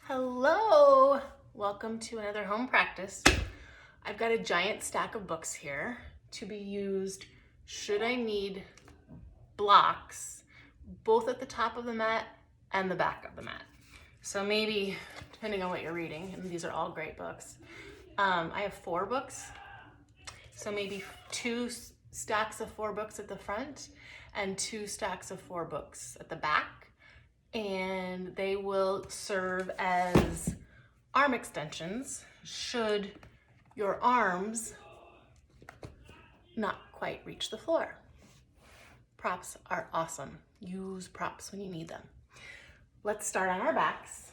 Hello, welcome to another home practice. I've got a giant stack of books here to be used should I need blocks, both at the top of the mat and the back of the mat. So maybe, depending on what you're reading, and these are all great books, I have 4 books. So maybe 2 stacks of 4 books at the front and 2 stacks of 4 books at the back. And they will serve as arm extensions should your arms not quite reach the floor. Props are awesome. Use props when you need them. Let's start on our backs.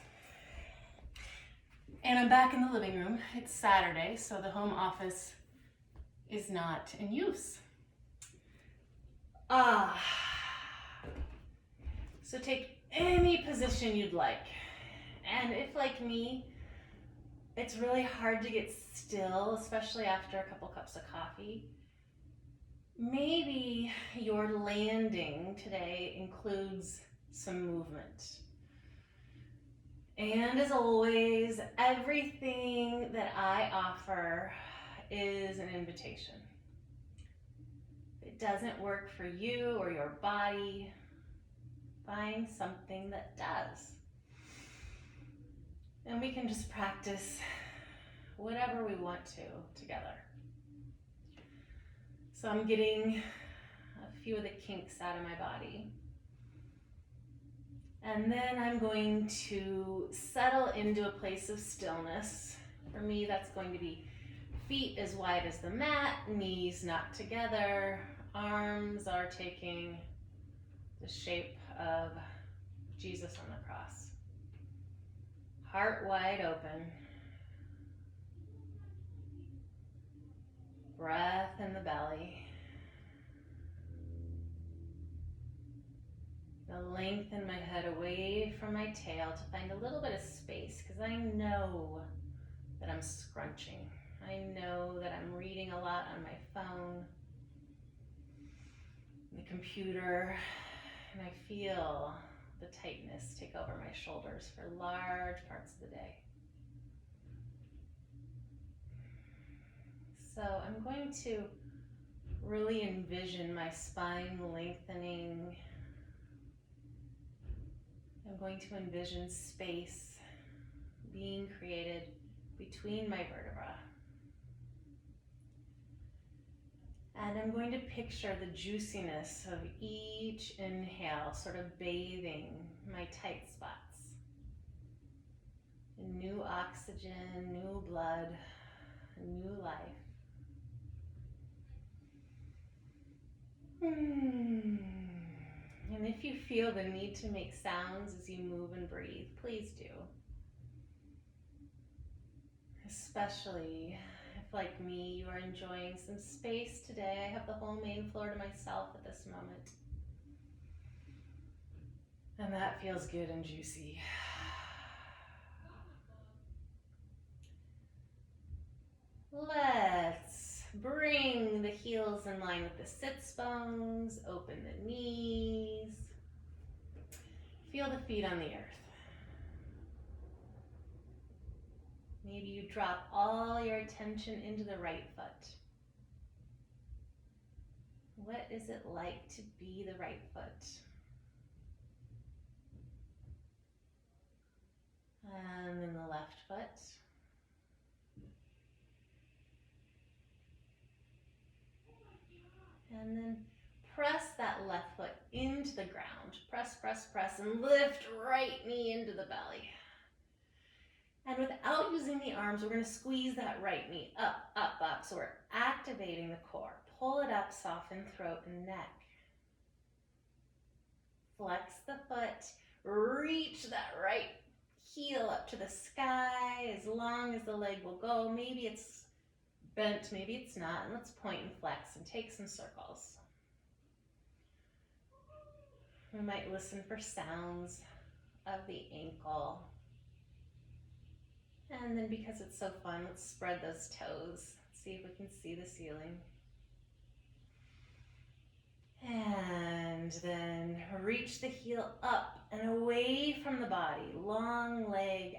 And I'm back in the living room. It's Saturday, so the home office is not in use. So take any position you'd like. And if, like me, it's really hard to get still, especially after a couple cups of coffee, maybe your landing today includes some movement. And as always, everything that I offer is an invitation. If it doesn't work for you or your body, find something that does. And we can just practice whatever we want to together. So I'm getting a few of the kinks out of my body. And then I'm going to settle into a place of stillness. For me, that's going to be feet as wide as the mat, knees not together, arms are taking the shape of Jesus on the cross. Heart wide open. Breath in the belly. I'll lengthen my head away from my tail to find a little bit of space because I know that I'm scrunching. I know that I'm reading a lot on my phone, the computer, and I feel the tightness take over my shoulders for large parts of the day. So I'm going to really envision my spine lengthening. I'm going to envision space being created between my vertebrae. And I'm going to picture the juiciness of each inhale sort of bathing my tight spots. New oxygen, new blood, new life. And if you feel the need to make sounds as you move and breathe, please do. Especially if, like me, you are enjoying some space today. I have the whole main floor to myself at this moment. And that feels good and juicy. Let's bring the heels in line with the sits bones, open the knees. Feel the feet on the earth. Maybe you drop all your attention into the right foot. What is it like to be the right foot? And then the left foot. And then press that left foot into the ground. Press, press, press, and lift right knee into the belly. And without using the arms, we're going to squeeze that right knee up, up, up. So we're activating the core. Pull it up, soften throat and neck. Flex the foot, reach that right heel up to the sky as long as the leg will go. Maybe it's bent, maybe it's not. And let's point and flex and take some circles. We might listen for sounds of the ankle. And then because it's so fun, let's spread those toes. See if we can see the ceiling. And then reach the heel up and away from the body. Long leg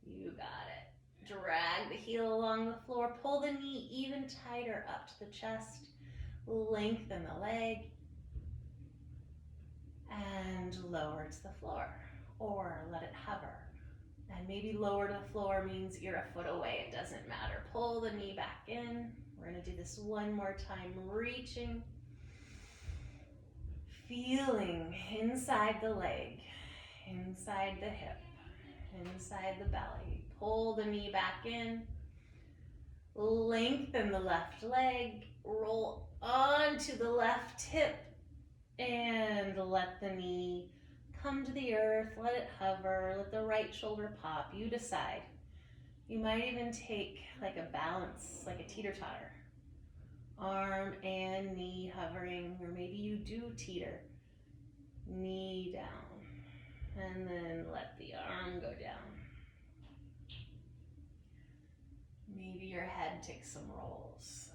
You got it. Drag the heel along the floor. Pull the knee even tighter up to the chest. Lengthen the leg. And lower to the floor. Or let it hover. And maybe lower to the floor means you're a foot away. It doesn't matter. Pull the knee back in. We're going to do this one more time. Reaching. Feeling inside the leg. Inside the hip. Inside the belly. Pull the knee back in. Lengthen the left leg. Roll onto the left hip. And let the knee come to the earth. Let it hover. Let the right shoulder pop. You decide. You might even take like a balance, like a teeter-totter. Arm and knee hovering. Or maybe you do teeter. Knee down. And then let the arm go down. Maybe your head takes some rolls.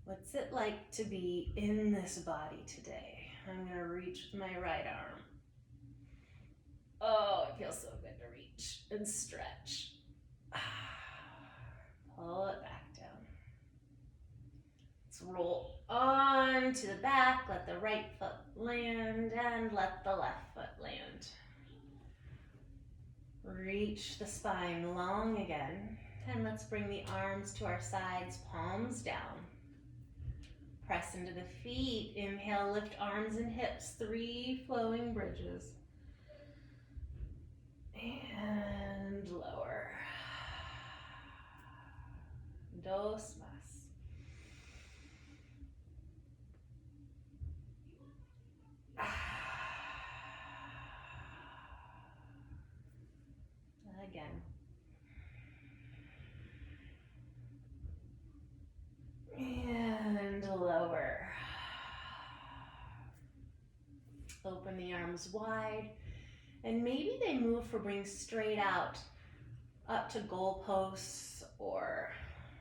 What's it like to be in this body today? I'm going to reach with my right arm. Oh, it feels so good to reach and stretch. Pull it back down. Let's roll on to the back. Let the right foot land and let the left foot land. Reach the spine long again. And let's bring the arms to our sides, palms down. Press into the feet. Inhale, lift arms and hips. 3 flowing bridges. And lower. Dos más. Again. And lower. Open the arms wide. And maybe they move for bring straight out up to goalposts or,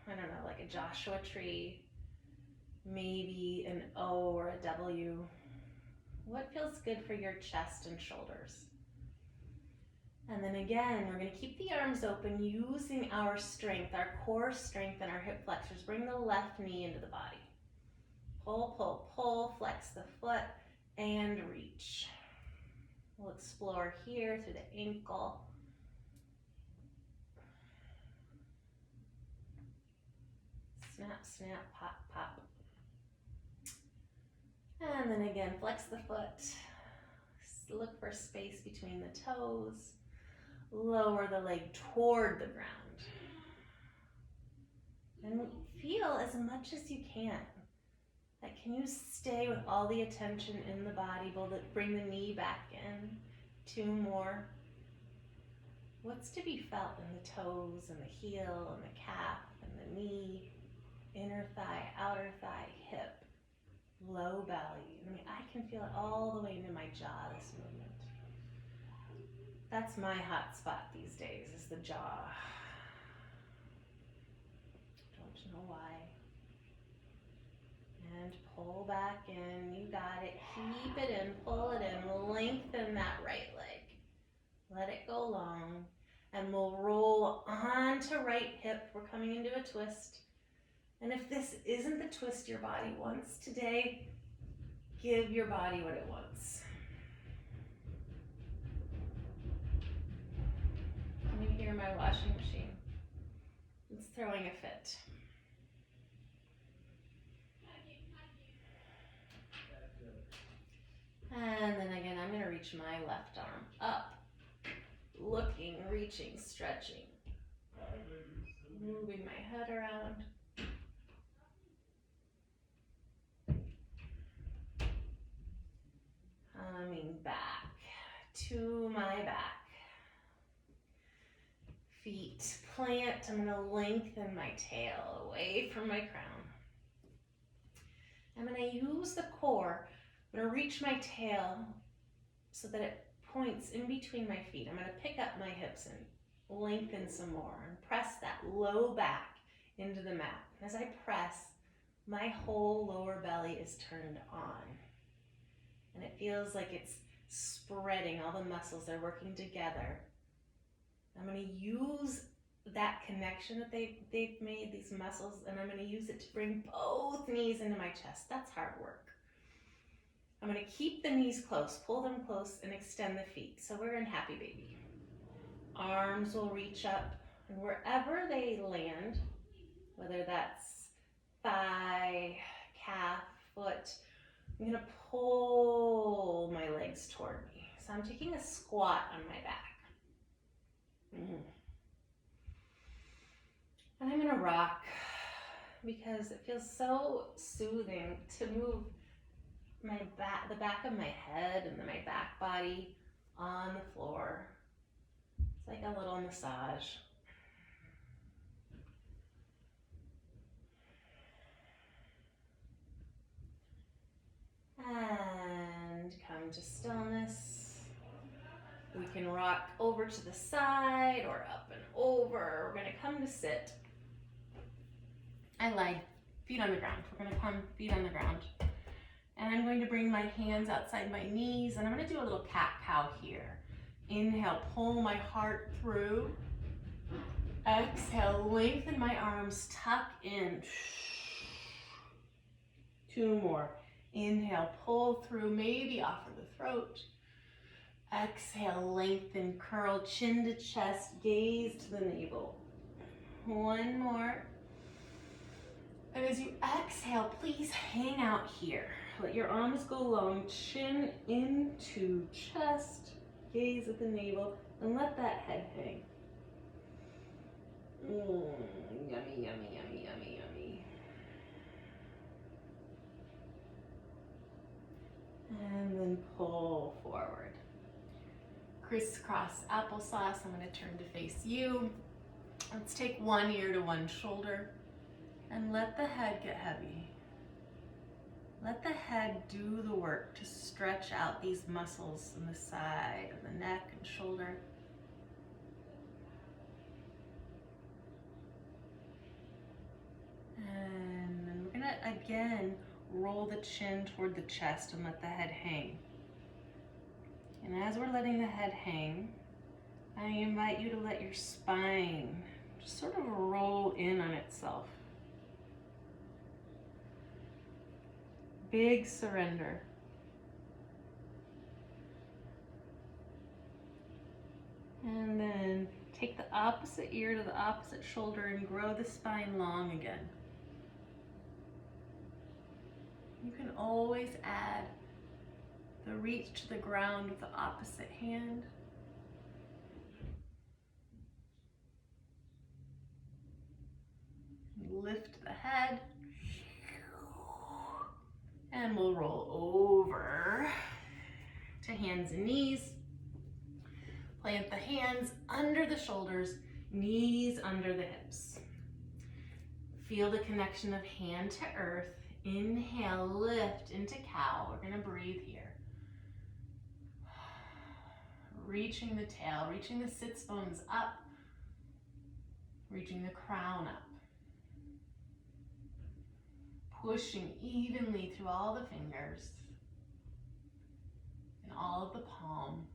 I don't know, like a Joshua tree. Maybe an O or a W. What feels good for your chest and shoulders? And then again, we're going to keep the arms open using our strength, our core strength and our hip flexors. Bring the left knee into the body. Pull, pull, pull, flex the foot and reach. We'll explore here through the ankle. Snap, snap, pop, pop. And then again, flex the foot. Look for space between the toes. Lower the leg toward the ground. And feel as much as you can. Like, can you stay with all the attention in the body? Bring the knee back in. 2 more. What's to be felt in the toes and the heel and the calf and the knee, inner thigh, outer thigh, hip, low belly. I mean, I can feel it all the way into my jaw, this movement. That's my hot spot these days, is the jaw. Don't know why. And pull back in, you got it. Keep it in, pull it in, lengthen that right leg. Let it go long. And we'll roll onto right hip. We're coming into a twist. And if this isn't the twist your body wants today, give your body what it wants. Can you hear my washing machine? It's throwing a fit. And then again, I'm going to reach my left arm up. Looking, reaching, stretching. Moving my head around. Coming back to my back. Feet plant. I'm going to lengthen my tail away from my crown. I'm going to use the core. I'm going to reach my tail so that it points in between my feet. I'm going to pick up my hips and lengthen some more and press that low back into the mat. As I press, my whole lower belly is turned on. And it feels like it's threading, all the muscles, they're working together. I'm going to use that connection that they've made, these muscles, and I'm going to use it to bring both knees into my chest. That's hard work. I'm going to keep the knees close, pull them close, and extend the feet. So we're in happy baby. Arms will reach up, and wherever they land, whether that's thigh, calf, foot, I'm going to pull my legs toward me. So I'm taking a squat on my back. And I'm going to rock because it feels so soothing to move my back, the back of my head and my back body on the floor. It's like a little massage. And come to stillness. We can rock over to the side or up and over. We're going to come to sit. I lie, feet on the ground. We're going to come feet on the ground. And I'm going to bring my hands outside my knees, and I'm going to do a little cat-cow here. Inhale, pull my heart through. Exhale, lengthen my arms, tuck in. 2 more. Inhale, pull through, maybe offer the throat. Exhale, lengthen, curl, chin to chest, gaze to the navel. 1 more. And as you exhale, please hang out here. Let your arms go long, chin into chest, gaze at the navel, and let that head hang. Yummy, yummy, yummy, yummy, yummy. And then pull forward. Crisscross applesauce. I'm going to turn to face you. Let's take one ear to one shoulder and let the head get heavy. Let the head do the work to stretch out these muscles in the side of the neck and shoulder. And then we're gonna again roll the chin toward the chest and let the head hang. And as we're letting the head hang, I invite you to let your spine just sort of roll in on itself. Big surrender. And then take the opposite ear to the opposite shoulder and grow the spine long again. You can always add the reach to the ground with the opposite hand. Lift the head. And we'll roll over to hands and knees. Plant the hands under the shoulders, knees under the hips. Feel the connection of hand to earth. Inhale, lift into cow. We're gonna breathe here. Reaching the tail, reaching the sits bones up, reaching the crown up. Pushing evenly through all the fingers and all of the palm.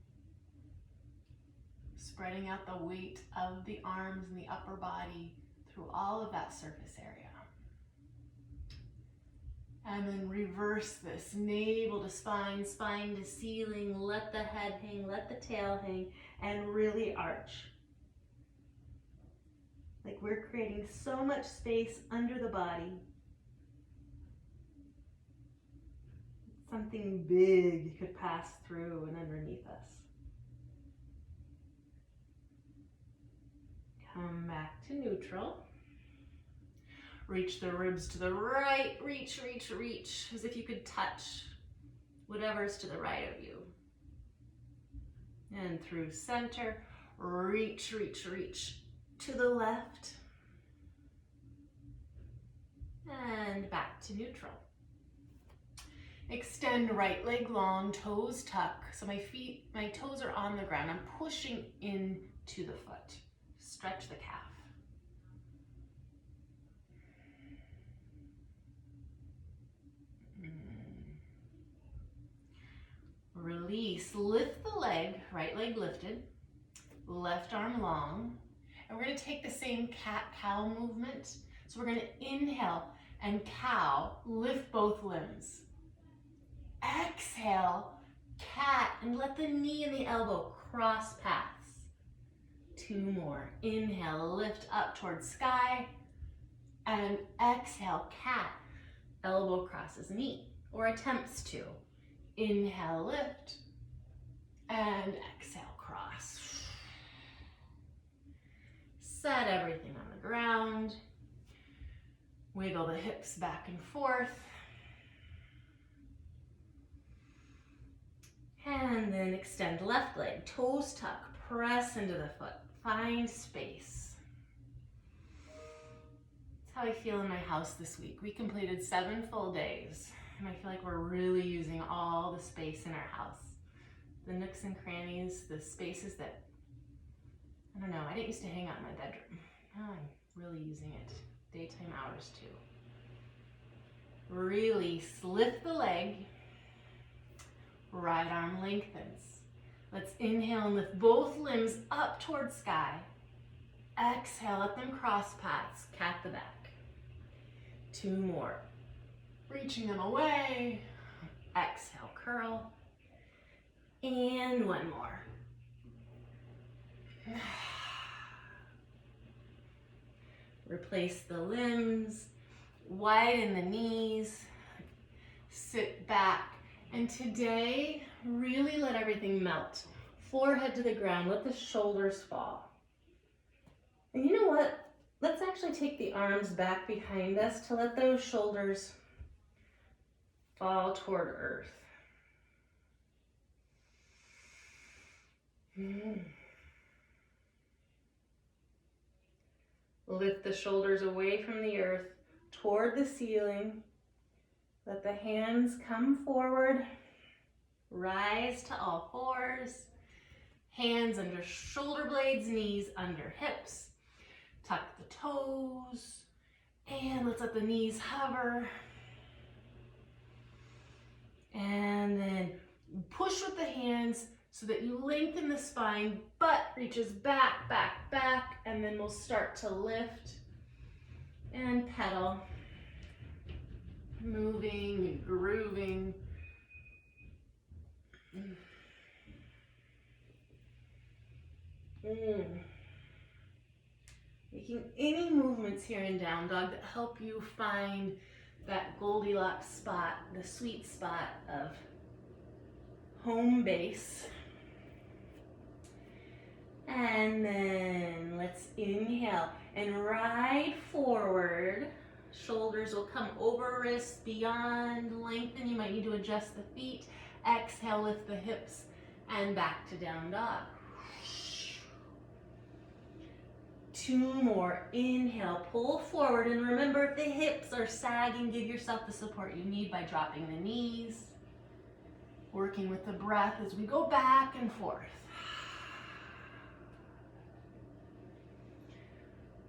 Spreading out the weight of the arms and the upper body through all of that surface area. And then reverse this, navel to spine, spine to ceiling. Let the head hang, let the tail hang, and really arch. Like we're creating so much space under the body. Something big could pass through and underneath us. Come back to neutral. Reach the ribs to the right. Reach, reach, reach, as if you could touch whatever's to the right of you. And through center, reach, reach, reach to the left. And back to neutral. Extend right leg long, toes tuck. So my toes are on the ground. I'm pushing into the foot. Stretch the calf. Release, lift the leg, right leg lifted, left arm long. And we're gonna take the same cat-cow movement. So we're gonna inhale and cow, lift both limbs. Exhale, cat, and let the knee and the elbow cross paths. 2 more. Inhale, lift up towards sky. And exhale, cat, elbow crosses knee, or attempts to. Inhale, lift, and exhale, cross. Set everything on the ground. Wiggle the hips back and forth. And then extend left leg, toes tuck, press into the foot, find space. That's how I feel in my house this week. We completed 7 full days, and I feel like we're really using all the space in our house. The nooks and crannies, the spaces that, I don't know, I didn't used to hang out in my bedroom. Now I'm really using it. Daytime hours too. Release, lift the leg. Right arm lengthens. Let's inhale and lift both limbs up towards sky. Exhale, let them cross paths, cat the back. 2 more. Reaching them away. Exhale, curl. And 1 more. Replace the limbs, widen the knees, sit back. And today, really let everything melt. Forehead to the ground, let the shoulders fall. And you know what? Let's actually take the arms back behind us to let those shoulders fall toward earth. Lift the shoulders away from the earth toward the ceiling. Let the hands come forward. Rise to all fours. Hands under shoulder blades, knees under hips. Tuck the toes. And let's let the knees hover. And then push with the hands so that you lengthen the spine, butt reaches back, back, back, and then we'll start to lift and pedal. Moving and grooving. Making any movements here in down dog that help you find that Goldilocks spot, the sweet spot of home base. And then let's inhale and ride forward. Shoulders will come over wrists, beyond, lengthen. You might need to adjust the feet. Exhale, lift the hips and back to down dog. 2 more. Inhale, pull forward. And remember, if the hips are sagging, give yourself the support you need by dropping the knees. Working with the breath as we go back and forth.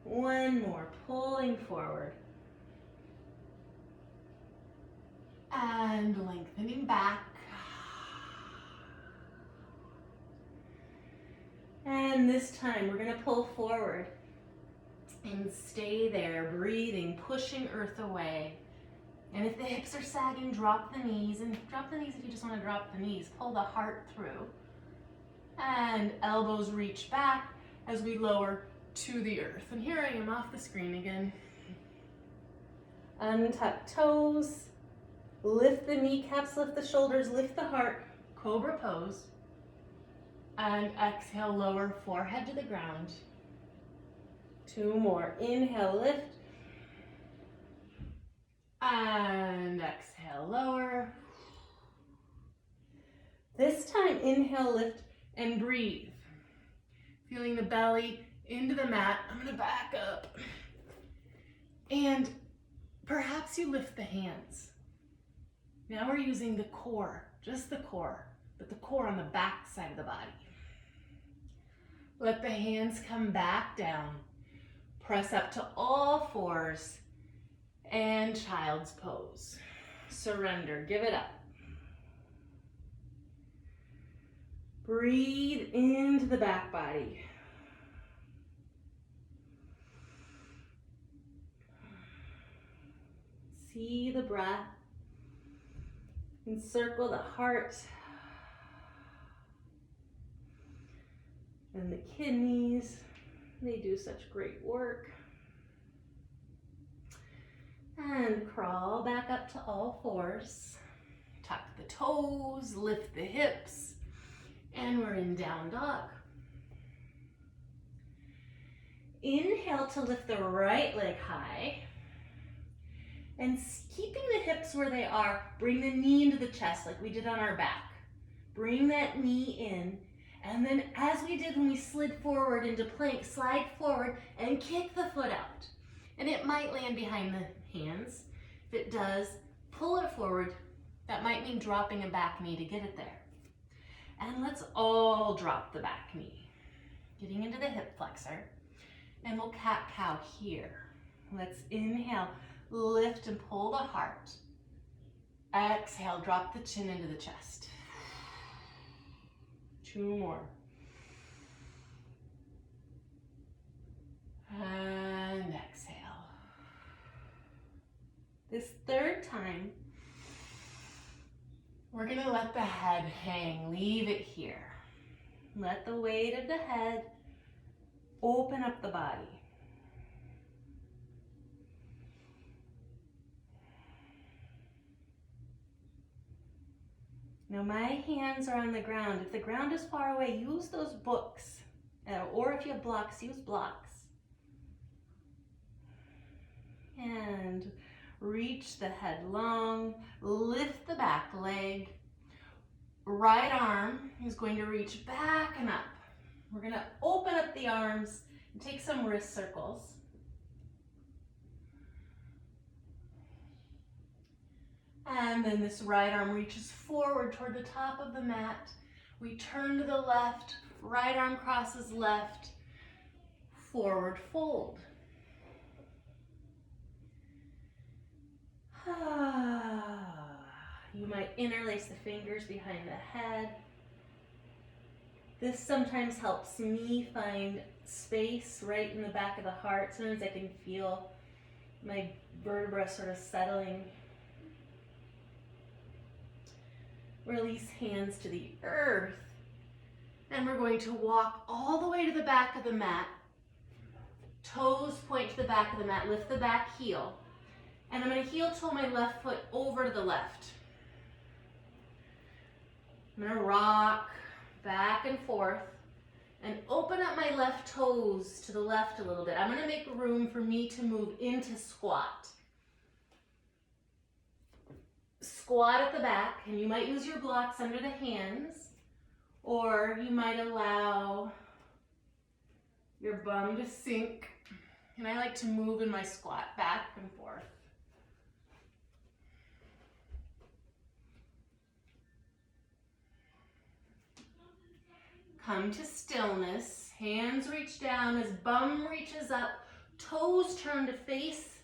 1 more, pulling forward. And lengthening back. And this time we're going to pull forward and stay there, breathing, pushing earth away. And if the hips are sagging, drop the knees. And drop the knees if you just want to drop the knees. Pull the heart through. And elbows reach back as we lower to the earth. And here I am off the screen again. Untuck toes. Lift the kneecaps, lift the shoulders, lift the heart. Cobra pose. And exhale, lower forehead to the ground. 2 more. Inhale, lift. And exhale, lower. This time, inhale, lift, and breathe. Feeling the belly into the mat. I'm gonna back up. And perhaps you lift the hands. Now we're using the core, just the core, but the core on the back side of the body. Let the hands come back down. Press up to all fours and and child's pose. Surrender, give it up. Breathe into the back body. See the breath. Encircle the heart and the kidneys. They do such great work. And crawl back up to all fours. Tuck the toes, lift the hips, and we're in down dog. Inhale to lift the right leg high. And keeping the hips where they are, bring the knee into the chest like we did on our back. Bring that knee in. And then as we did when we slid forward into plank, slide forward and kick the foot out. And it might land behind the hands. If it does, pull it forward. That might mean dropping a back knee to get it there. And let's all drop the back knee. Getting into the hip flexor. And we'll cat-cow here. Let's inhale, lift and pull the heart. Exhale, drop the chin into the chest. 2 more. And exhale. This third time, we're gonna let the head hang, leave it here. Let the weight of the head open up the body. Now my hands are on the ground. If the ground is far away, use those books. Or if you have blocks, use blocks. And reach the head long, lift the back leg. Right arm is going to reach back and up. We're gonna open up the arms and take some wrist circles. And then this right arm reaches forward toward the top of the mat. We turn to the left, right arm crosses left, forward fold. You might interlace the fingers behind the head. This sometimes helps me find space right in the back of the heart. Sometimes I can feel my vertebra sort of settling. Release hands to the earth. And we're going to walk all the way to the back of the mat. Toes point to the back of the mat. Lift the back heel. And I'm going to heel toe my left foot over to the left. I'm going to rock back and forth and open up my left toes to the left a little bit. I'm going to make room for me to move into squat. Squat at the back, and you might use your blocks under the hands, or you might allow your bum to sink. And I like to move in my squat back and forth. Come to stillness. Hands reach down as bum reaches up. Toes turn to face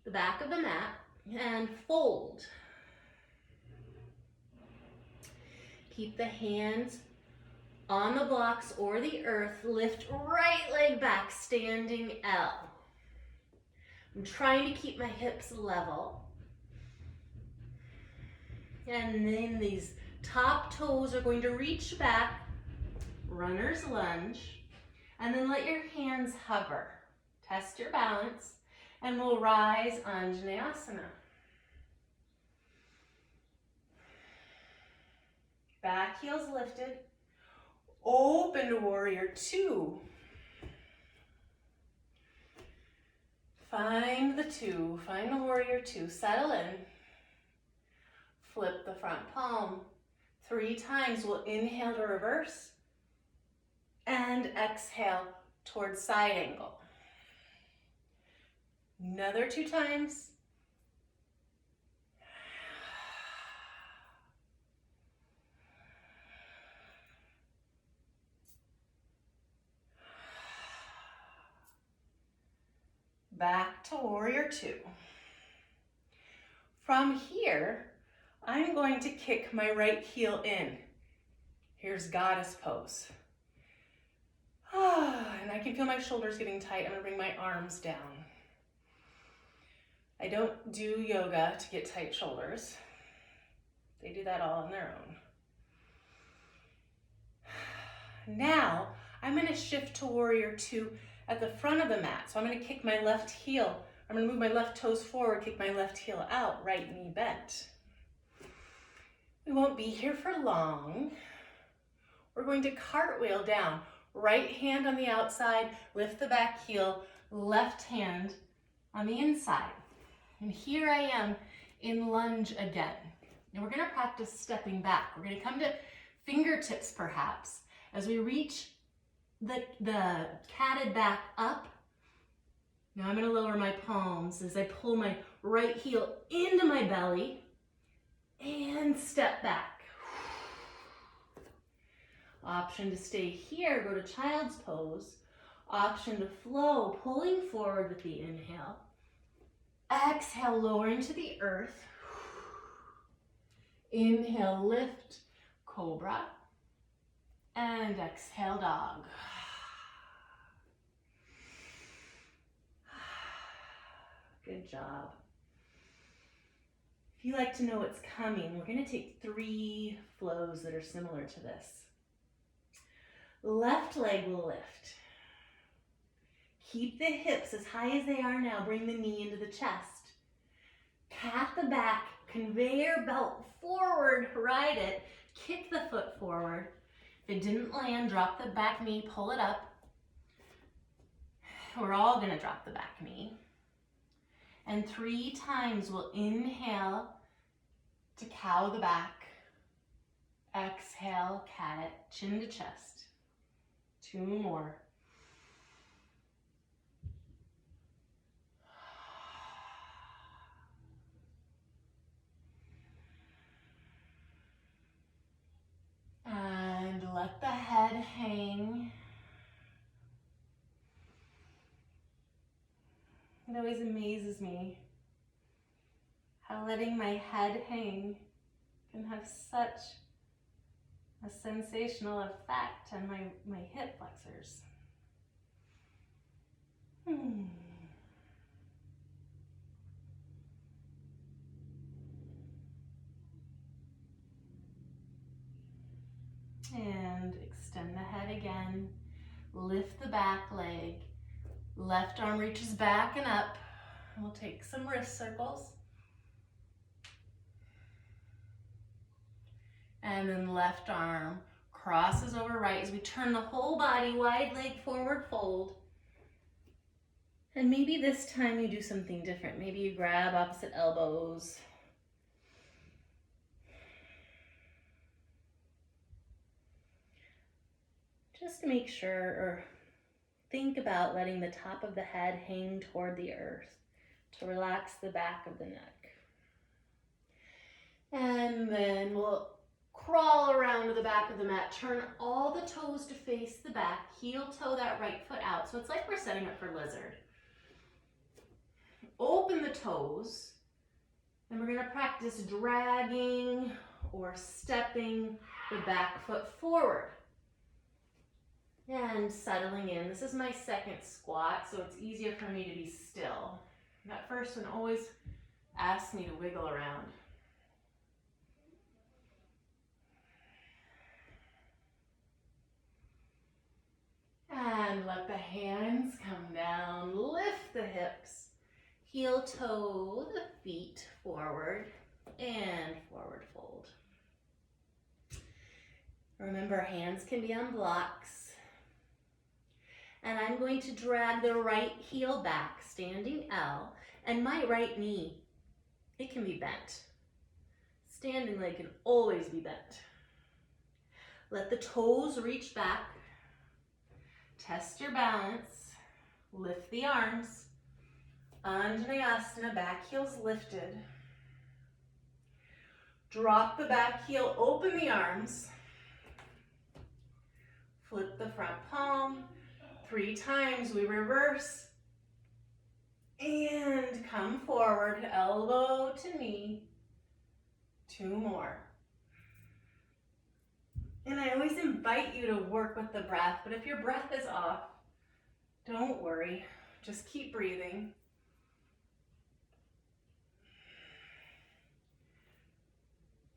the back of the mat and fold. Keep the hands on the blocks or the earth. Lift right leg back, standing L. I'm trying to keep my hips level. And then these top toes are going to reach back. Runner's lunge, and then let your hands hover. Test your balance, and we'll rise Anjaneyasana. Back heels lifted. Open to warrior 2. Find the 2, find the warrior 2, settle in. Flip the front palm. 3 times, we'll inhale to reverse. And exhale towards side angle. Another 2 times. Back to warrior 2. From here, I'm going to kick my right heel in. Here's goddess pose. And I can feel my shoulders getting tight. I'm gonna bring my arms down. I don't do yoga to get tight shoulders. They do that all on their own. Now, I'm gonna shift to warrior two at the front of the mat. So I'm gonna kick my left heel. I'm gonna move my left toes forward, kick my left heel out, right knee bent. We won't be here for long. We're going to cartwheel down. Right hand on the outside, lift the back heel, left hand on the inside. And here I am in lunge again. And we're gonna practice stepping back. We're gonna come to fingertips perhaps as we reach the catted back up. Now I'm gonna lower my palms as I pull my right heel into my belly and step back. Option to stay here, go to child's pose. Option to flow, pulling forward with the inhale. Exhale, lower into the earth. Inhale, lift, cobra. And exhale, dog. Good job. If you like to know what's coming, we're gonna take 3 flows that are similar to this. Left leg will lift. Keep the hips as high as they are now. Bring the knee into the chest. Cat the back, conveyor belt forward, ride it. Kick the foot forward. If it didn't land, drop the back knee, pull it up. We're all gonna drop the back knee. And 3 times we'll inhale to cow the back. Exhale, cat it, chin to chest. 2 more. And let the head hang. It always amazes me how letting my head hang can have such a sensational effect on my hip flexors. And extend the head again. Lift the back leg. Left arm reaches back and up. We'll take some wrist circles. And then left arm crosses over right as we turn the whole body, wide leg forward fold. And maybe this time you do something different. Maybe you grab opposite elbows. Just make sure or think about letting the top of the head hang toward the earth to relax the back of the neck. And then we'll crawl around to the back of the mat. Turn all the toes to face the back. Heel toe that right foot out. So it's like we're setting up for lizard. Open the toes. And we're going to practice dragging or stepping the back foot forward. And settling in. This is my second squat, so it's easier for me to be still. That first one always asks me to wiggle around. And let the hands come down, lift the hips, heel toe the feet forward and forward fold. Remember, hands can be on blocks. And I'm going to drag the right heel back, standing L, and my right knee, it can be bent. Standing leg can always be bent. Let the toes reach back. Test your balance. Lift the arms. Anjaneyasana, back heel's lifted. Drop the back heel, open the arms. Flip the front palm. 3 times we reverse. And come forward, elbow to knee. 2 more. And I always invite you to work with the breath, but if your breath is off, don't worry, just keep breathing.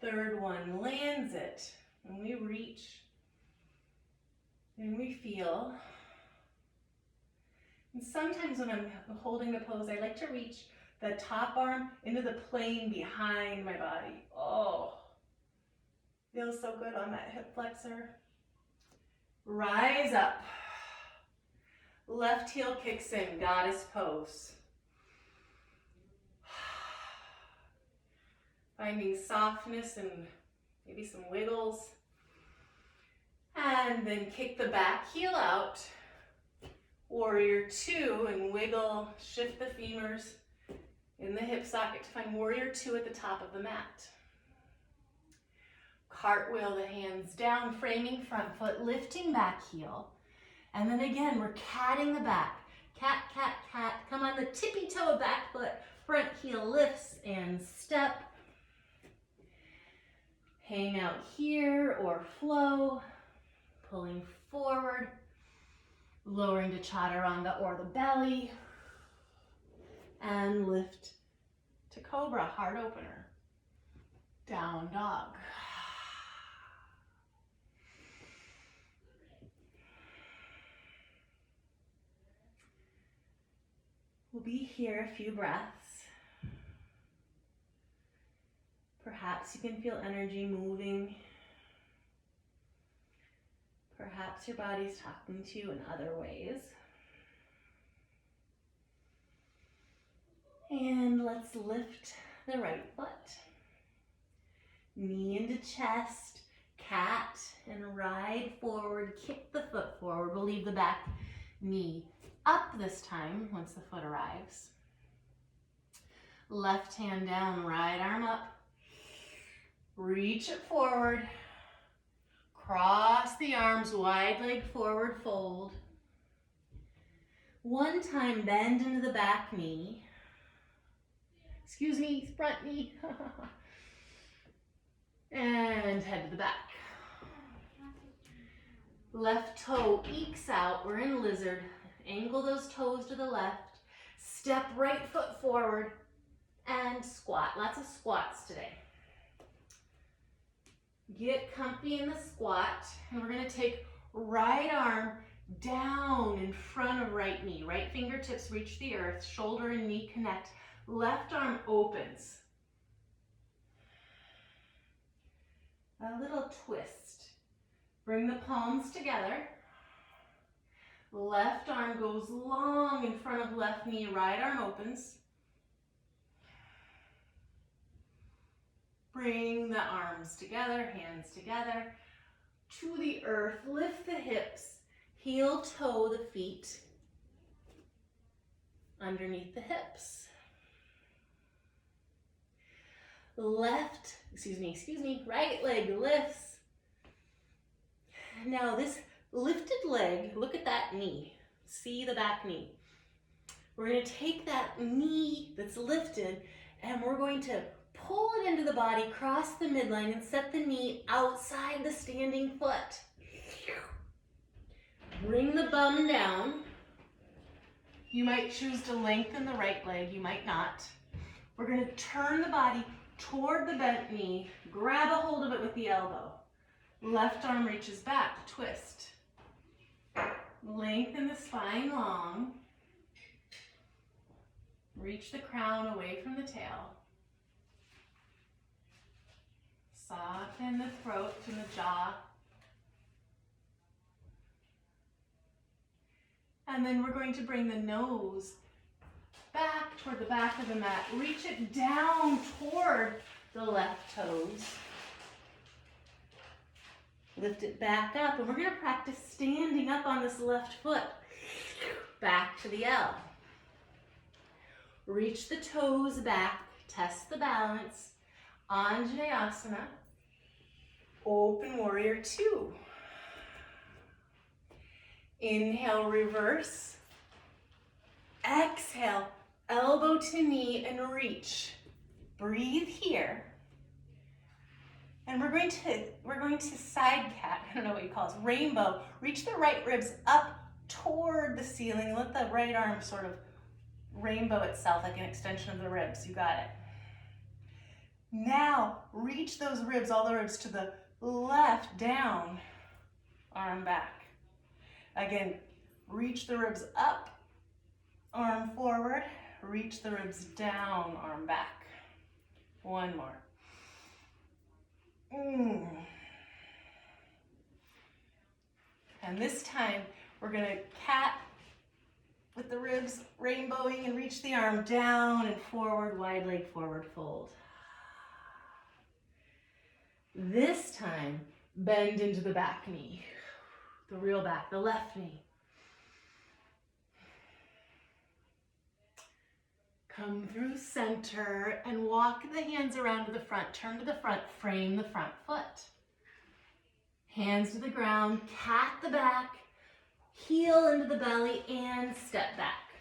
Third one, lands it. And we reach and we feel. And sometimes when I'm holding the pose, I like to reach the top arm into the plane behind my body. Oh, feels so good on that hip flexor. Rise up. Left heel kicks in, goddess pose. Finding softness and maybe some wiggles. And then kick the back heel out. Warrior two, and wiggle, shift the femurs in the hip socket to find warrior two at the top of the mat. Cartwheel the hands down, framing front foot, lifting back heel. And then again, we're catting the back. Cat, cat, cat. Come on the tippy toe of back foot. Front heel lifts and step. Hang out here or flow. Pulling forward. Lowering to chaturanga or the belly. And lift to cobra, heart opener. Down dog. We'll be here a few breaths. Perhaps you can feel energy moving. Perhaps your body's talking to you in other ways. And let's lift the right foot. Knee into chest, cat, and ride forward. Kick the foot forward. We'll leave the back knee up this time once the foot arrives. Left hand down, right arm up. Reach it forward. Cross the arms, wide leg forward, fold. One time, bend into the back knee. Excuse me, front knee. And head to the back. Left toe ekes out, we're in lizard. Angle those toes to the left. Step right foot forward and squat. Lots of squats today. Get comfy in the squat, and we're gonna take right arm down in front of right knee. Right fingertips reach the earth, shoulder and knee connect. Left arm opens. A little twist. Bring the palms together. Left arm goes long in front of left knee, right arm opens. Bring the arms together, hands together, to the earth. Lift the hips, heel toe the feet underneath the hips. Right leg lifts. Now this lifted leg, look at that knee. See the back knee. We're going to take that knee that's lifted and we're going to pull it into the body, cross the midline, and set the knee outside the standing foot. Bring the bum down. You might choose to lengthen the right leg, you might not. We're going to turn the body toward the bent knee, grab a hold of it with the elbow. Left arm reaches back, twist. Lengthen the spine long. Reach the crown away from the tail. Soften the throat and the jaw. And then we're going to bring the nose back toward the back of the mat. Reach it down toward the left toes. Lift it back up, and we're going to practice standing up on this left foot. Back to the L. Reach the toes back, test the balance. Anjaneyasana. Open warrior two. Inhale, reverse. Exhale, elbow to knee and reach. Breathe here. And we're going to side cat, I don't know what you call it, rainbow. Reach the right ribs up toward the ceiling. Let the right arm sort of rainbow itself like an extension of the ribs. You got it. Now reach those ribs, all the ribs to the left, down, arm back. Again, reach the ribs up, arm forward, reach the ribs down, arm back. One more. And this time, we're gonna cat with the ribs rainbowing and reach the arm down and forward, wide leg forward fold. This time, bend into the back knee, the real back, the left knee. Come through center and walk the hands around to the front. Turn to the front, frame the front foot. Hands to the ground, cat the back, heel into the belly, and step back.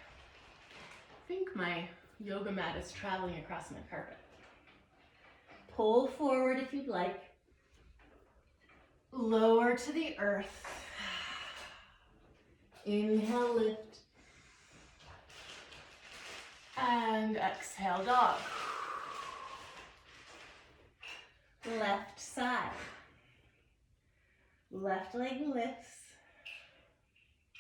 I think my yoga mat is traveling across my carpet. Pull forward if you'd like. Lower to the earth. Inhale, lift. And exhale, dog. Left side. Left leg lifts.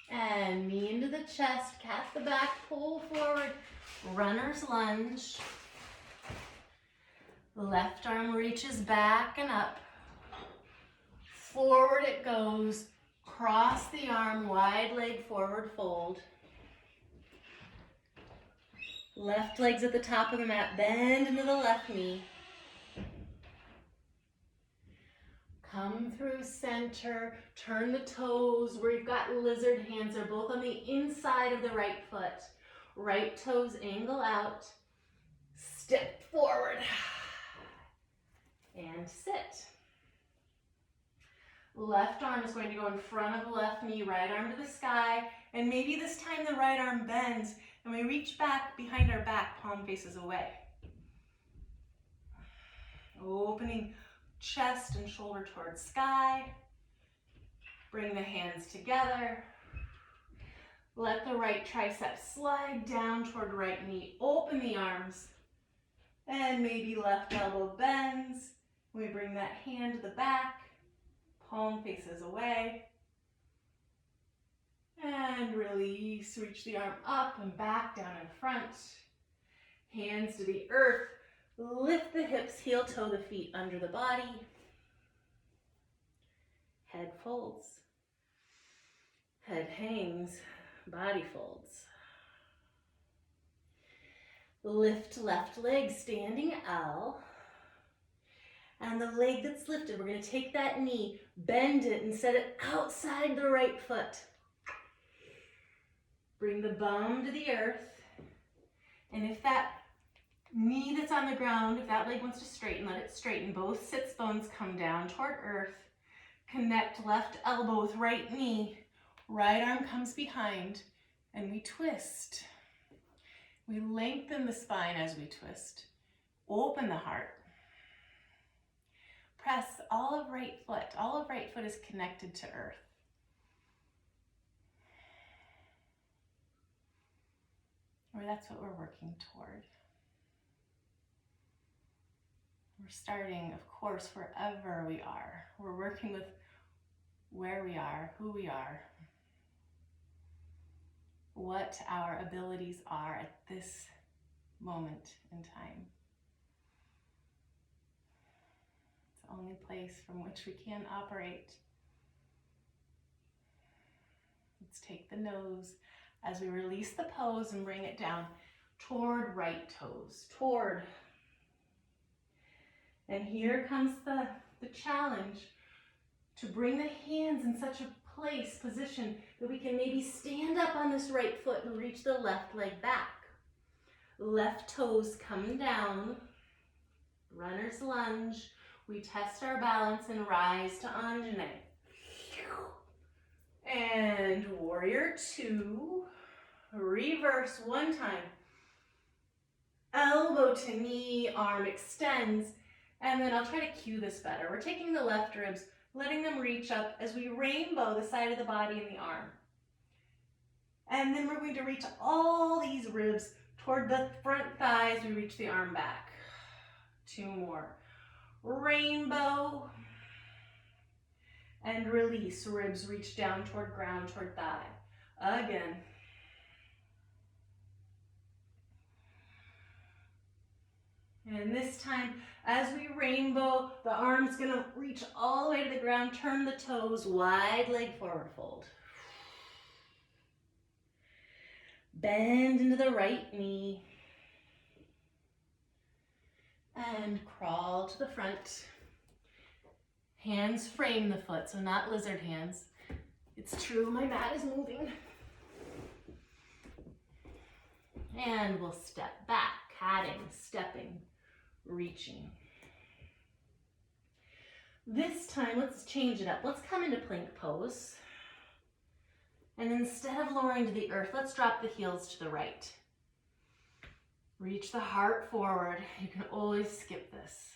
And knee into the chest, cat the back, pull forward, runner's lunge. Left arm reaches back and up. Forward it goes, cross the arm, wide leg forward fold. Left leg's at the top of the mat, bend into the left knee. Come through center, turn the toes where you've got lizard hands. They're both on the inside of the right foot. Right toes angle out. Step forward. And sit. Left arm is going to go in front of the left knee, right arm to the sky. And maybe this time the right arm bends and we reach back behind our back, palm faces away. Opening chest and shoulder towards sky. Bring the hands together. Let the right tricep slide down toward right knee. Open the arms. And maybe left elbow bends. We bring that hand to the back. Palm faces away. And release. Reach the arm up and back, down in front. Hands to the earth. Lift the hips, heel toe the feet under the body. Head folds. Head hangs, body folds. Lift left leg, standing L. And the leg that's lifted, we're going to take that knee, bend it and set it outside the right foot. Bring the bum to the earth. And if that knee that's on the ground, if that leg wants to straighten, let it straighten. Both sits bones come down toward earth. Connect left elbow with right knee. Right arm comes behind and we twist. We lengthen the spine as we twist. Open the heart. Press all of right foot. All of right foot is connected to earth. Or that's what we're working toward. We're starting, of course, wherever we are. We're working with where we are, who we are, what our abilities are at this moment in time. It's the only place from which we can operate. Let's take the nose as we release the pose and bring it down toward right toes, toward. And here comes the challenge to bring the hands in such a place, position, that we can maybe stand up on this right foot and reach the left leg back. Left toes come down, runner's lunge. We test our balance and rise to Anjane. And warrior two, reverse one time. Elbow to knee, arm extends. And then I'll try to cue this better. We're taking the left ribs, letting them reach up as we rainbow the side of the body and the arm. And then we're going to reach all these ribs toward the front thighs. We reach the arm back. 2 more. Rainbow. And release. Ribs reach down toward ground, toward thigh. Again. And this time, as we rainbow, the arm's gonna reach all the way to the ground. Turn the toes, wide leg forward fold. Bend into the right knee. And crawl to the front. Hands frame the foot, so not lizard hands. It's true, my mat is moving. And we'll step back, catting, stepping, reaching. This time, let's change it up. Let's come into plank pose. And instead of lowering to the earth, let's drop the heels to the right. Reach the heart forward. You can always skip this.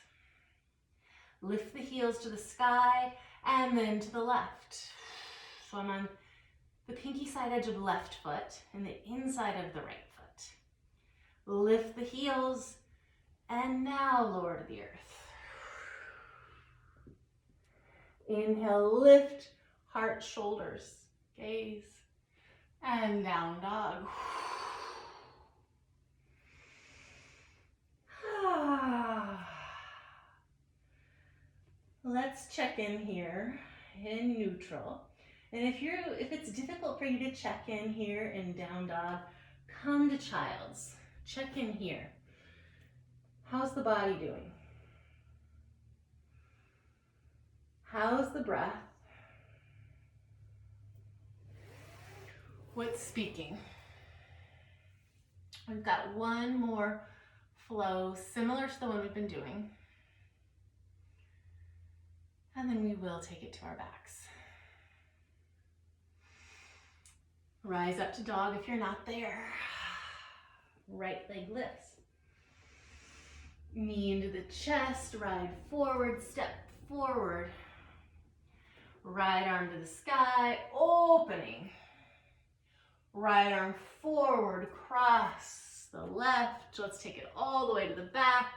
Lift the heels to the sky and then to the left. So I'm on the pinky side edge of the left foot and the inside of the right foot. Lift the heels and now lower to the earth. Inhale, lift, heart, shoulders, gaze, and down dog. Let's check in here in neutral. And if it's difficult for you to check in here in down dog, come to child's. Check in here. How's the body doing? How's the breath? What's speaking? We've got one more flow similar to the one we've been doing. And then we will take it to our backs. Rise up to dog if you're not there. Right leg lifts. Knee into the chest, ride forward, step forward. Right arm to the sky, opening. Right arm forward, cross the left. Let's take it all the way to the back.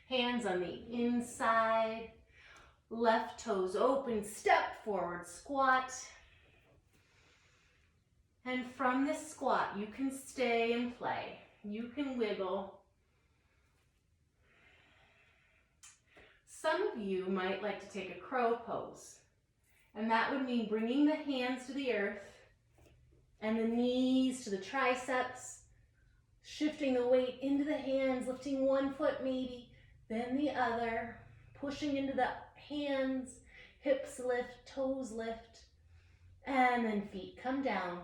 Hands on the inside. Left toes open, step forward, squat. And from this squat, you can stay and play. You can wiggle. Some of you might like to take a crow pose. And that would mean bringing the hands to the earth and the knees to the triceps, shifting the weight into the hands, lifting one foot maybe, then the other, pushing into the hands, hips lift, toes lift, and then feet come down.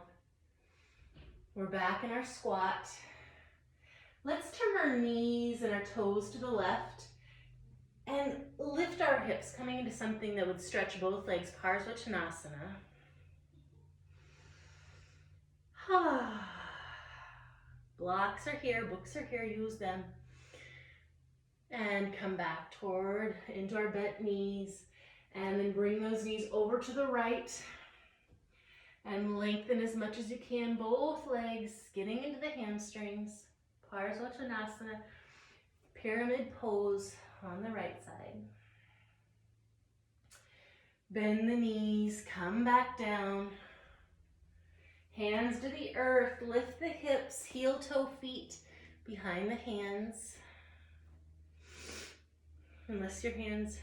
We're back in our squat. Let's turn our knees and our toes to the left and lift our hips, coming into something that would stretch both legs, Parsvottanasana. Blocks are here, books are here, use them. And come back into our bent knees. And then bring those knees over to the right. And lengthen as much as you can, both legs, getting into the hamstrings. Parsvottanasana, pyramid pose on the right side. Bend the knees, come back down. Hands to the earth, lift the hips, heel, toe, feet behind the hands. Unless your hands,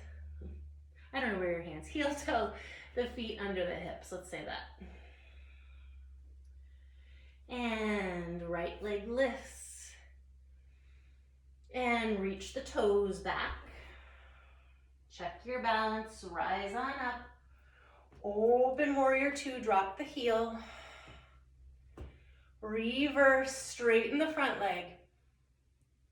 I don't know where your hands, heel, toe, the feet under the hips, let's say that. And right leg lifts. And reach the toes back. Check your balance, rise on up. Open warrior 2, drop the heel. Reverse, straighten the front leg.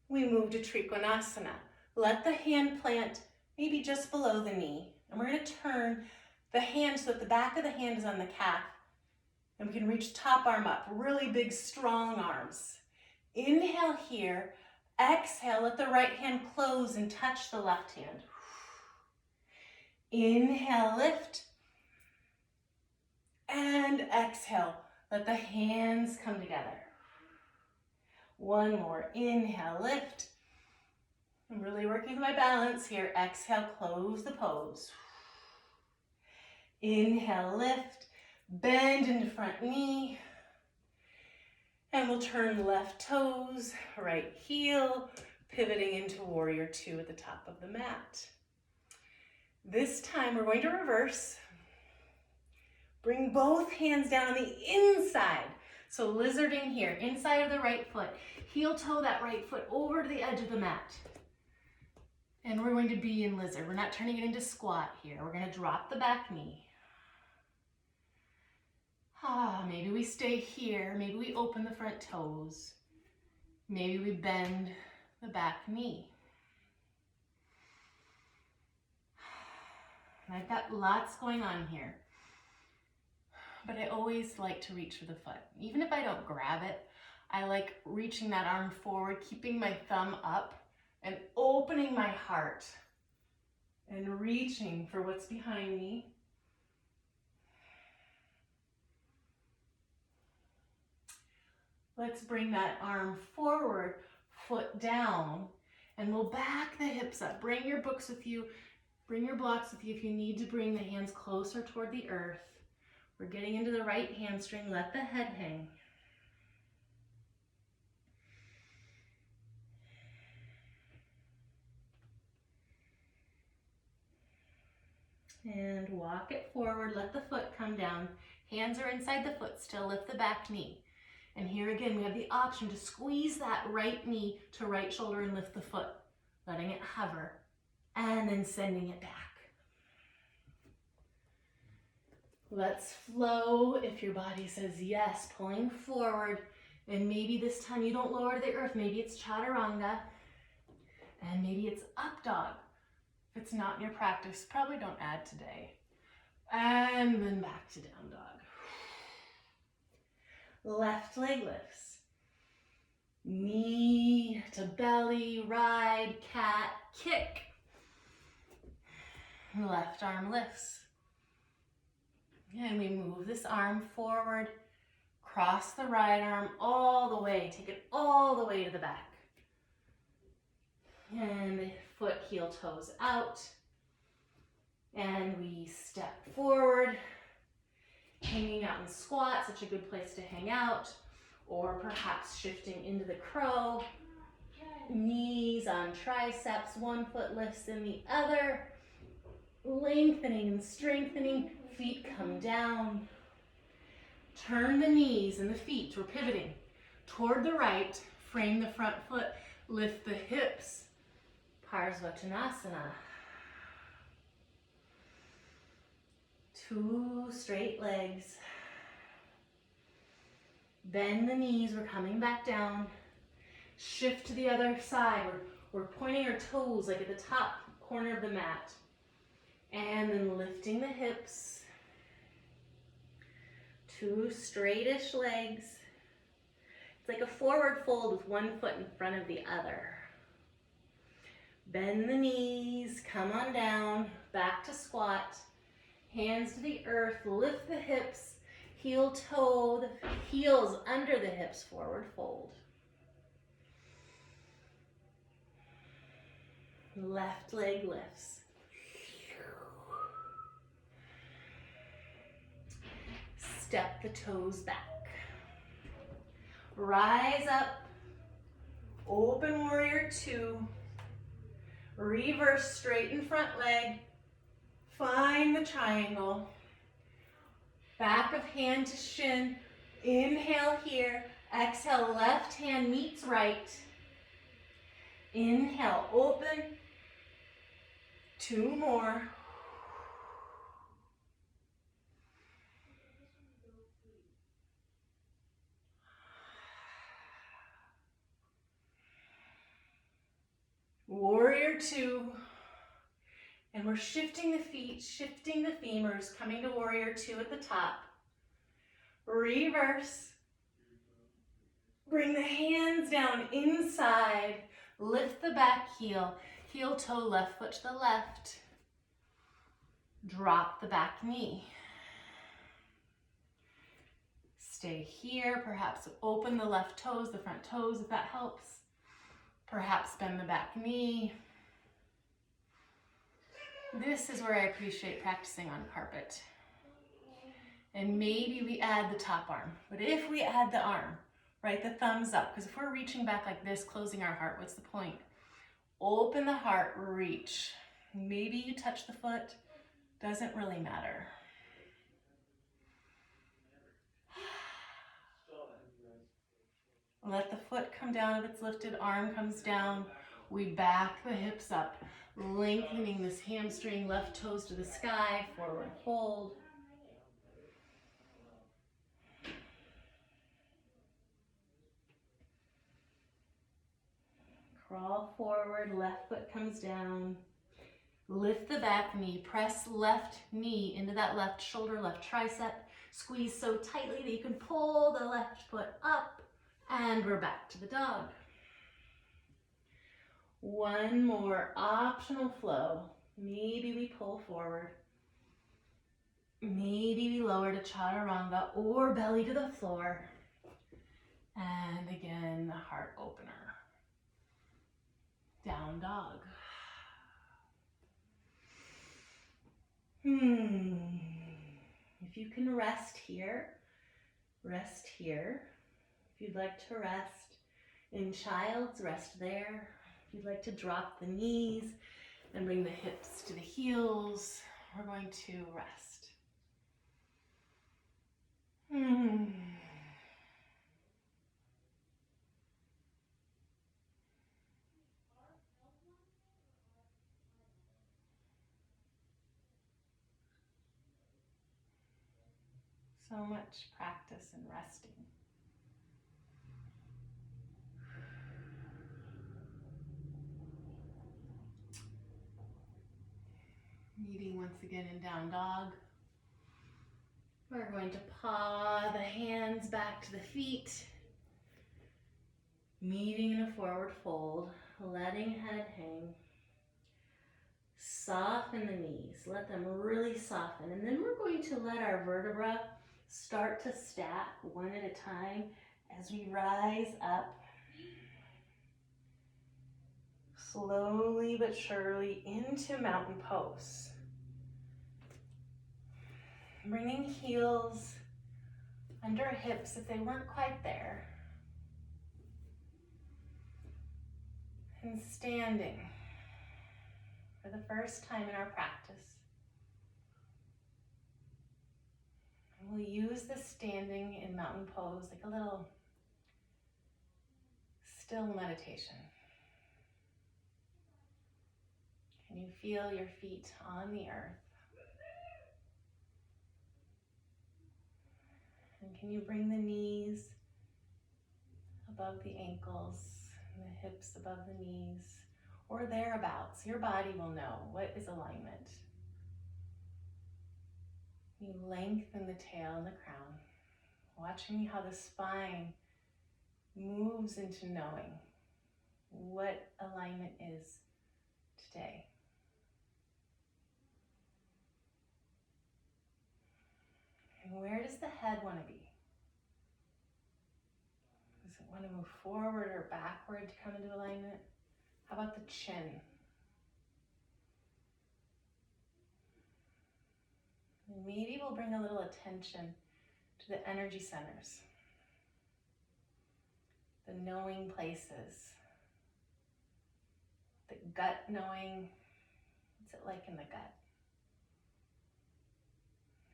We move to Trikonasana. Let the hand plant maybe just below the knee. And we're going to turn the hand so that the back of the hand is on the calf. And we can reach top arm up, really big, strong arms. Inhale here. Exhale, let the right hand close and touch the left hand. Inhale, lift. And exhale, let the hands come together. One more, inhale, lift. I'm really working my balance here. Exhale, close the pose. Inhale, lift, bend into front knee. And we'll turn left toes, right heel, pivoting into warrior two at the top of the mat. This time we're going to reverse. Bring both hands down on the inside. So lizarding here, inside of the right foot. Heel toe that right foot over to the edge of the mat. And we're going to be in lizard. We're not turning it into squat here. We're going to drop the back knee. Maybe we stay here. Maybe we open the front toes. Maybe we bend the back knee. I've got lots going on here. But I always like to reach for the foot. Even if I don't grab it, I like reaching that arm forward, keeping my thumb up, and opening my heart and reaching for what's behind me. Let's bring that arm forward, foot down, and we'll back the hips up. Bring your books with you, bring your blocks with you if you need to bring the hands closer toward the earth. We're getting into the right hamstring, let the head hang. And walk it forward, let the foot come down. Hands are inside the foot still, lift the back knee. And here again, we have the option to squeeze that right knee to right shoulder and lift the foot, letting it hover, and then sending it back. Let's flow if your body says yes, pulling forward. And maybe this time you don't lower to the earth. Maybe it's chaturanga, and maybe it's up dog. If it's not in your practice, probably don't add today. And then back to down dog. Left leg lifts. Knee to belly, ride, cat, kick. Left arm lifts. And we move this arm forward, cross the right arm all the way, take it all the way to the back. And the foot, heel, toes out. And we step forward, hanging out in squat, such a good place to hang out. Or perhaps shifting into the crow. Knees on triceps, one foot lifts in the other. Lengthening and strengthening, feet come down. Turn the knees and the feet, we're pivoting toward the right, frame the front foot, lift the hips. Parsvottanasana. 2 straight legs. Bend the knees, we're coming back down. Shift to the other side, we're pointing our toes like at the top corner of the mat. And then lifting the hips. 2 straightish legs. It's like a forward fold with one foot in front of the other. Bend the knees, come on down, back to squat. Hands to the earth, lift the hips, heel toe, the heels under the hips, forward fold. Left leg lifts. Step the toes back. Rise up, open warrior 2. Reverse, straighten front leg. Find the triangle. Back of hand to shin. Inhale here. Exhale, left hand meets right. Inhale, open. 2 more. Warrior 2. And we're shifting the feet, shifting the femurs, coming to warrior 2 at the top. Reverse. Bring the hands down inside. Lift the back heel. Heel toe, left foot to the left. Drop the back knee. Stay here, perhaps open the left toes, the front toes if that helps. Perhaps bend the back knee. This is where I appreciate practicing on carpet. And maybe we add the top arm, but if we add the arm, right, the thumbs up, because if we're reaching back like this, closing our heart, what's the point? Open the heart, reach. Maybe you touch the foot, doesn't really matter. Let the foot come down if it's lifted, arm comes down. We back the hips up, lengthening this hamstring, left toes to the sky, forward fold. Crawl forward, left foot comes down. Lift the back knee, press left knee into that left shoulder, left tricep. Squeeze so tightly that you can pull the left foot up, and we're back to the dog. One more optional flow. Maybe we pull forward. Maybe we lower to chaturanga or belly to the floor. And again, the heart opener. Down dog. If you can rest here, rest here. If you'd like to rest in child's, rest there. If you'd like to drop the knees and bring the hips to the heels, we're going to rest. So much practice in resting. Meeting once again in down dog. We're going to paw the hands back to the feet. Meeting in a forward fold, letting head hang. Soften the knees, let them really soften. And then we're going to let our vertebra start to stack one at a time as we rise up. Slowly but surely into mountain pose. Bringing heels under hips if they weren't quite there. And standing for the first time in our practice. And we'll use the standing in mountain pose like a little still meditation. Can you feel your feet on the earth? And can you bring the knees above the ankles and the hips above the knees or thereabouts? Your body will know what is alignment. You lengthen the tail and the crown, watching how the spine moves into knowing what alignment is today. And where does the head want to be? Does it want to move forward or backward to come into alignment? How about the chin? And maybe we'll bring a little attention to the energy centers, the knowing places, the gut knowing. What's it like in the gut?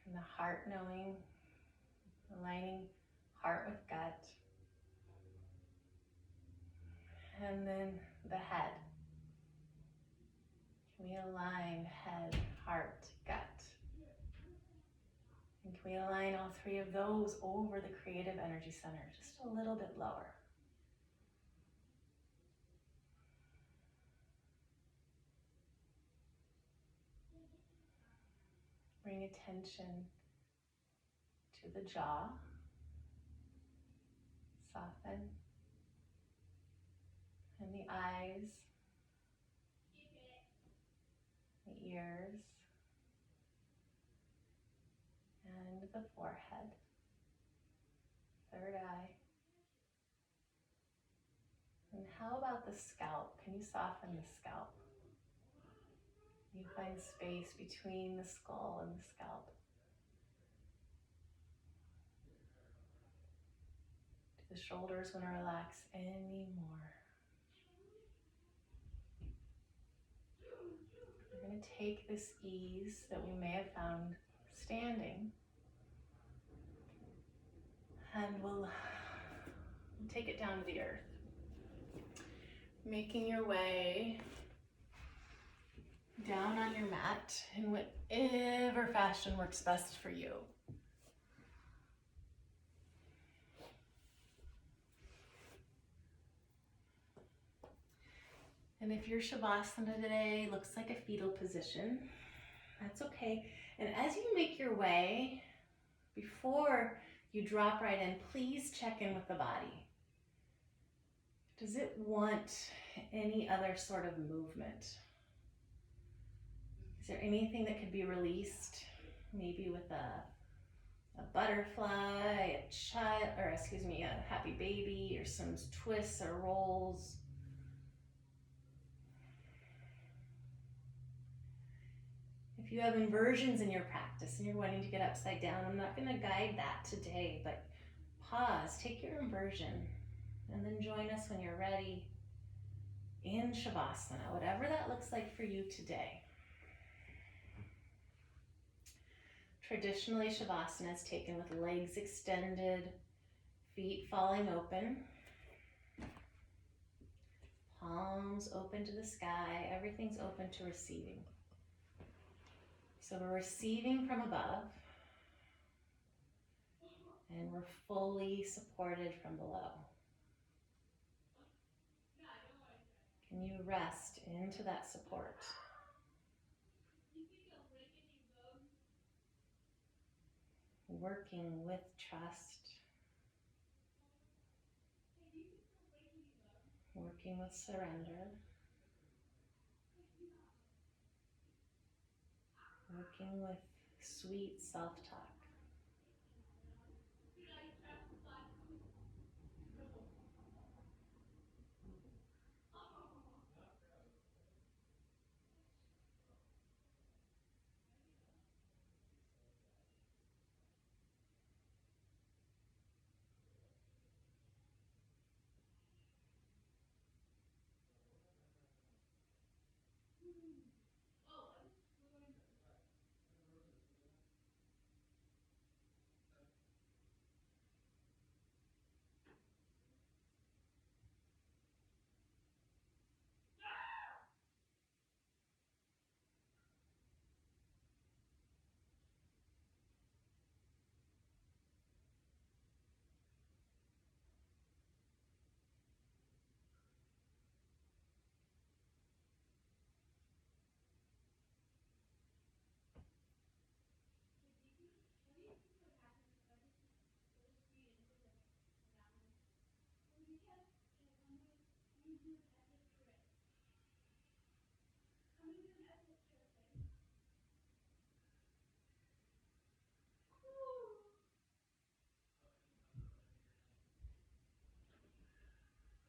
And the heart knowing, aligning heart with gut. And then the head. Can we align head, heart, gut? And can we align all three of those over the creative energy center, just a little bit lower? Bring attention to the jaw. Soften. And the eyes, the ears, and the forehead, third eye. And how about the scalp? Can you soften the scalp? You find space between the skull and the scalp. Do the shoulders want to relax anymore? We're going to take this ease that we may have found standing, and we'll take it down to the earth. Making your way down on your mat in whatever fashion works best for you. And if your Shavasana today looks like a fetal position, that's okay. And as you make your way, before you drop right in, please check in with the body. Does it want any other sort of movement? Is there anything that could be released? Maybe with a butterfly, a child, or excuse me, a happy baby, or some twists or rolls. If you have inversions in your practice and you're wanting to get upside down, I'm not going to guide that today, but pause, take your inversion, and then join us when you're ready in Shavasana, whatever that looks like for you today. Traditionally, Shavasana is taken with legs extended, feet falling open, palms open to the sky, everything's open to receiving. So we're receiving from above, and we're fully supported from below. Can you rest into that support? Working with trust, working with surrender, working with sweet self-talk.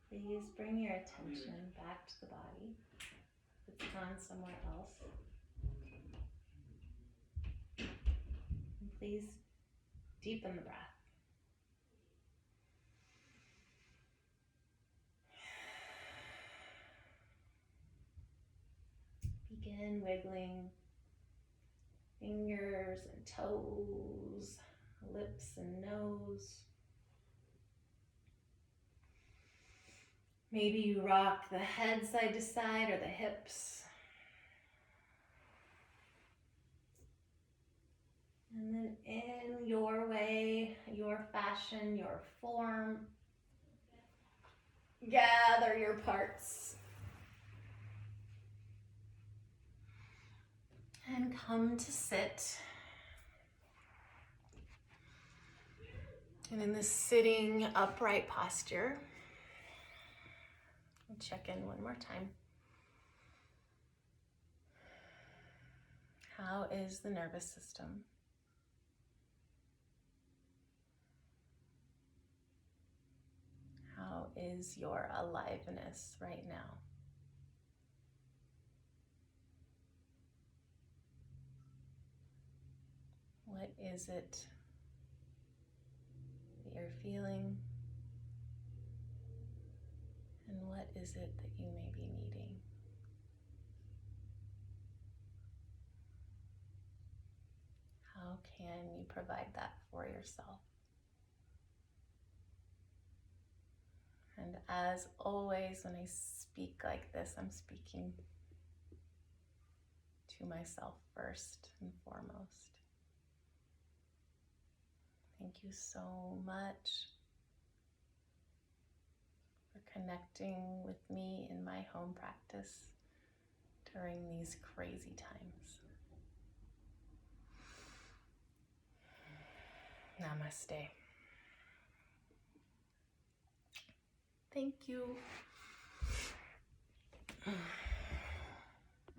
Please bring your attention back to the body. If it's gone somewhere else. And please deepen the breath. Begin wiggling fingers and toes, lips and nose. Maybe you rock the head side to side or the hips. And then in your way, your fashion, your form, gather your parts. And come to sit. And in this sitting upright posture, we'll check in one more time. How is the nervous system? is your aliveness right now? What is it that you're feeling? And what is it that you may be needing? How can you provide that for yourself? And as always, when I speak like this, I'm speaking to myself first and foremost. Thank you so much for connecting with me in my home practice during these crazy times. Namaste. Thank you.